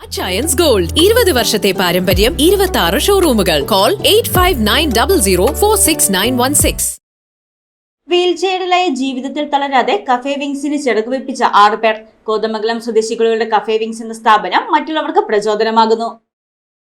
Achayans gold 20 വർഷത്തെ പാരമ്പര്യം, 26 ഷോറൂമുകൾ. Call 8590046916. വീൽചെയറിലായ ജീവിതത്തിൽ തളരാതെ കഫേ വിങ്സിന് ചെറുകുവെപ്പിച്ച 6 പേർ. കോതമംഗലം സ്വദേശികളുടെ കഫേ വിങ്സ് എന്ന സ്ഥാപനം മറ്റുള്ളവർക്ക് പ്രചോദനമാകുന്നു.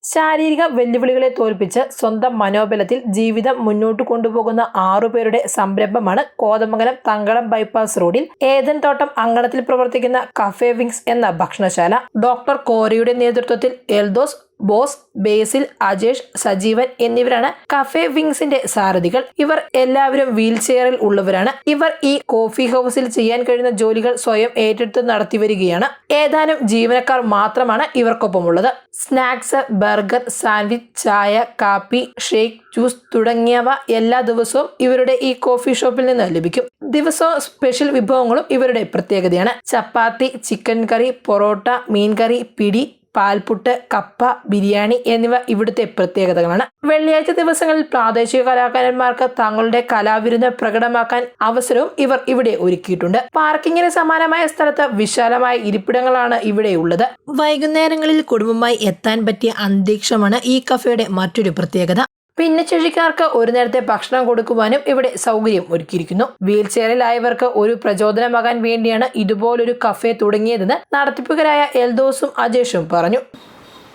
ശാരീരിക വെല്ലുവിളികളെ തോൽപ്പിച്ച് സ്വന്തം മനോബലത്തിൽ ജീവിതം മുന്നോട്ട് കൊണ്ടുപോകുന്ന 6 പേരുടെ സംരംഭമാണ് കോതമംഗലം തങ്കളം ബൈപ്പാസ് റോഡിൽ ഏദൻ തോട്ടം അങ്കണത്തിൽ പ്രവർത്തിക്കുന്ന കഫേ വിങ്സ് എന്ന ഭക്ഷണശാല. ഡോക്ടർ കോരയുടെ നേതൃത്വത്തിൽ എൽദോസ്, ബോസ്, ബേസിൽ, അജേഷ്, സജീവൻ എന്നിവരാണ് കഫേ വിങ്സിന്റെ സാരഥികൾ. ഇവർ എല്ലാവരും വീൽ ചെയറിൽ ഉള്ളവരാണ്. ഇവർ ഈ കോഫി ഹൗസിൽ ചെയ്യാൻ കഴിയുന്ന ജോലികൾ സ്വയം ഏറ്റെടുത്ത് നടത്തിവരികയാണ്. ഏതാനും ജീവനക്കാർ മാത്രമാണ് ഇവർക്കൊപ്പമുള്ളത്. സ്നാക്സ്, ബർഗർ, സാൻഡ്വിച്ച്, ചായ, കാപ്പി, ഷേക്ക്, ജ്യൂസ് തുടങ്ങിയവ എല്ലാ ദിവസവും ഇവരുടെ ഈ കോഫി ഷോപ്പിൽ നിന്ന് ലഭിക്കും. ദിവസവും സ്പെഷ്യൽ വിഭവങ്ങളും ഇവരുടെ പ്രത്യേകതയാണ്. ചപ്പാത്തി, ചിക്കൻ കറി, പൊറോട്ട, മീൻ കറി, പിടി, പാൽപുട്ട്, കപ്പ, ബിരിയാണി എന്നിവ ഇവിടുത്തെ പ്രത്യേകതകളാണ്. വെള്ളിയാഴ്ച ദിവസങ്ങളിൽ പ്രാദേശിക കലാകാരന്മാർക്ക് തങ്ങളുടെ കലാവിരുന്ന് പ്രകടമാക്കാൻ അവസരവും ഇവർ ഇവിടെ ഒരുക്കിയിട്ടുണ്ട്. പാർക്കിങ്ങിന് സമാനമായ സ്ഥലത്ത് വിശാലമായ ഇരിപ്പിടങ്ങളാണ് ഇവിടെയുള്ളത്. വൈകുന്നേരങ്ങളിൽ കുടുംബമായി എത്താൻ പറ്റിയ അന്തരീക്ഷമാണ് ഈ കഫേയുടെ മറ്റൊരു പ്രത്യേകത. ഭിന്നശേഷിക്കാർക്ക് ഒരു നേരത്തെ ഭക്ഷണം കൊടുക്കുവാനും ഇവിടെ സൗകര്യം ഒരുക്കിയിരിക്കുന്നു. വീൽ ചെയറിലായവർക്ക് ഒരു പ്രചോദനമാകാൻ വേണ്ടിയാണ് ഇതുപോലൊരു കഫേ തുടങ്ങിയതെന്ന് നടത്തിപ്പുകാരായ എൽദോസും അജേഷും പറഞ്ഞു.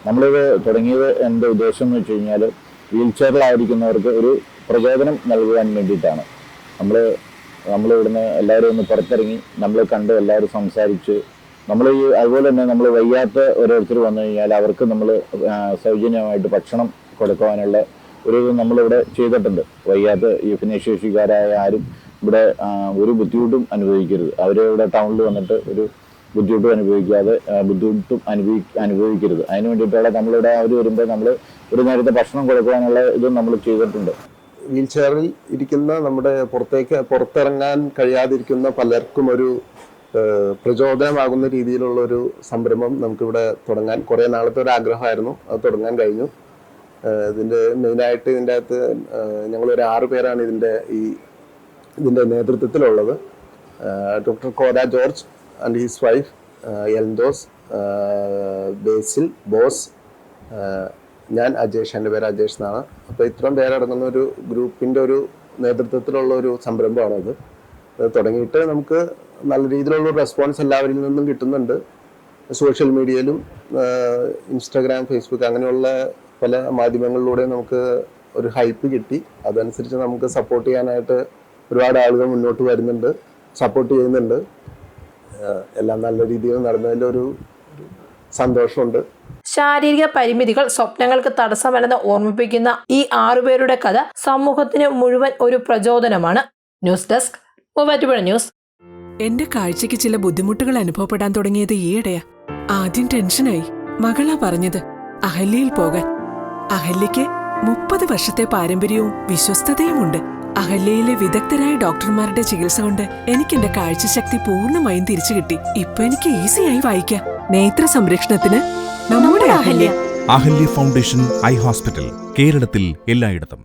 നമ്മളിത് തുടങ്ങിയത് എൻ്റെ ഉദ്ദേശം എന്ന് വെച്ച് കഴിഞ്ഞാൽ വീൽ ചെയറിലായിരിക്കുന്നവർക്ക് ഒരു പ്രചോദനം നൽകുവാൻ വേണ്ടിയിട്ടാണ്. നമ്മൾ ഇവിടുന്ന് എല്ലാവരും ഒന്ന് പുറത്തിറങ്ങി നമ്മൾ കണ്ട് എല്ലാവരും സംസാരിച്ച് അതുപോലെ തന്നെ നമ്മൾ വയ്യാത്ത ഓരോരുത്തർ വന്നു കഴിഞ്ഞാൽ അവർക്ക് നമ്മൾ സൗജന്യമായിട്ട് ഭക്ഷണം കൊടുക്കുവാനുള്ള ഒരു നമ്മളിവിടെ ചെയ്തിട്ടുണ്ട്. വയ്യാത്ത ഈ ഭിന്നശേഷിക്കാരായ ആരും ഇവിടെ ഒരു ബുദ്ധിമുട്ടും അനുഭവിക്കരുത്. അവരിവിടെ ടൗണിൽ വന്നിട്ട് ഒരു ബുദ്ധിമുട്ടും അനുഭവിക്കരുത്. അതിന് വേണ്ടിയിട്ടുള്ള നമ്മളിവിടെ അവർ വരുമ്പോൾ നമ്മൾ ഒരു നേരത്തെ ഭക്ഷണം കൊടുക്കുവാനുള്ള ഇതും നമ്മൾ ചെയ്തിട്ടുണ്ട്. വീൽ ചെയറിൽ ഇരിക്കുന്ന നമ്മുടെ പുറത്തിറങ്ങാൻ കഴിയാതിരിക്കുന്ന പലർക്കും ഒരു പ്രചോദനമാകുന്ന രീതിയിലുള്ള ഒരു സംരംഭം നമുക്കിവിടെ തുടങ്ങാൻ കുറേ നാളത്തെ ഒരു ആഗ്രഹമായിരുന്നു. അത് തുടങ്ങാൻ കഴിഞ്ഞു. ഇതിൻ്റെ മെയിനായിട്ട് ഇതിൻ്റെ അകത്ത് ഞങ്ങളൊരു 6 പേരാണ് ഇതിൻ്റെ നേതൃത്വത്തിലുള്ളത്. Doctor Kora George and his wife, Eldhose, Basil, Bose, ഞാൻ അജേഷ്, എൻ്റെ പേര് അജേഷ് എന്നാണ്. അപ്പോൾ ഇത്രയും പേരടങ്ങുന്ന ഒരു ഗ്രൂപ്പിൻ്റെ ഒരു നേതൃത്വത്തിലുള്ള ഒരു സംരംഭമാണത്. തുടങ്ങിയിട്ട് നമുക്ക് നല്ല രീതിയിലുള്ള റെസ്പോൺസ് എല്ലാവരിൽ നിന്നും കിട്ടുന്നുണ്ട്. സോഷ്യൽ മീഡിയയിലും ഇൻസ്റ്റാഗ്രാം, ഫേസ്ബുക്ക് അങ്ങനെയുള്ള പല മാധ്യമങ്ങളിലൂടെ നമുക്ക് ഒരു ഹൈപ്പ് കിട്ടി. അതനുസരിച്ച് നമുക്ക് സപ്പോർട്ട് ചെയ്യാനായിട്ട് ഒരുപാട് ആളുകൾ മുന്നോട്ട് വരുന്നുണ്ട്, സപ്പോർട്ട് ചെയ്യുന്നുണ്ട്. എല്ലാം നല്ല രീതിയിൽ നടന്നതിലൊരു സന്തോഷമുണ്ട്. ശാരീരിക പരിമിതികൾ സ്വപ്നങ്ങൾക്ക് തടസ്സമല്ലെന്ന് ഓർമ്മിപ്പിക്കുന്ന ഈ 6 പേരുടെ കഥ സമൂഹത്തിന് മുഴുവൻ ഒരു പ്രചോദനമാണ്. News desk, Muvattupuzha news. എന്റെ കാഴ്ചയ്ക്ക് ചില ബുദ്ധിമുട്ടുകൾ അനുഭവപ്പെടാൻ തുടങ്ങിയത് ഈയിടെയാ. ആദ്യം ടെൻഷനായി. മകളാ പറഞ്ഞത് അഹല്യയിൽ പോകാൻ. അഹല്യയ്ക്ക് 30 വർഷത്തെ പാരമ്പര്യവും വിശ്വസ്തതയുമുണ്ട്. അഹല്യയിലെ വിദഗ്ധരായ ഡോക്ടർമാരുടെ ചികിത്സ കൊണ്ട് എനിക്ക് എന്റെ കാഴ്ചശക്തി പൂർണ്ണമായും തിരിച്ചു കിട്ടി. ഇപ്പൊ എനിക്ക് ഈസിയായി വായിക്കാം. നേത്ര സംരക്ഷണത്തിന് നമ്മുടെ Ahalya. Ahalya foundation eye hospital, കേരളത്തിൽ എല്ലായിടത്തും.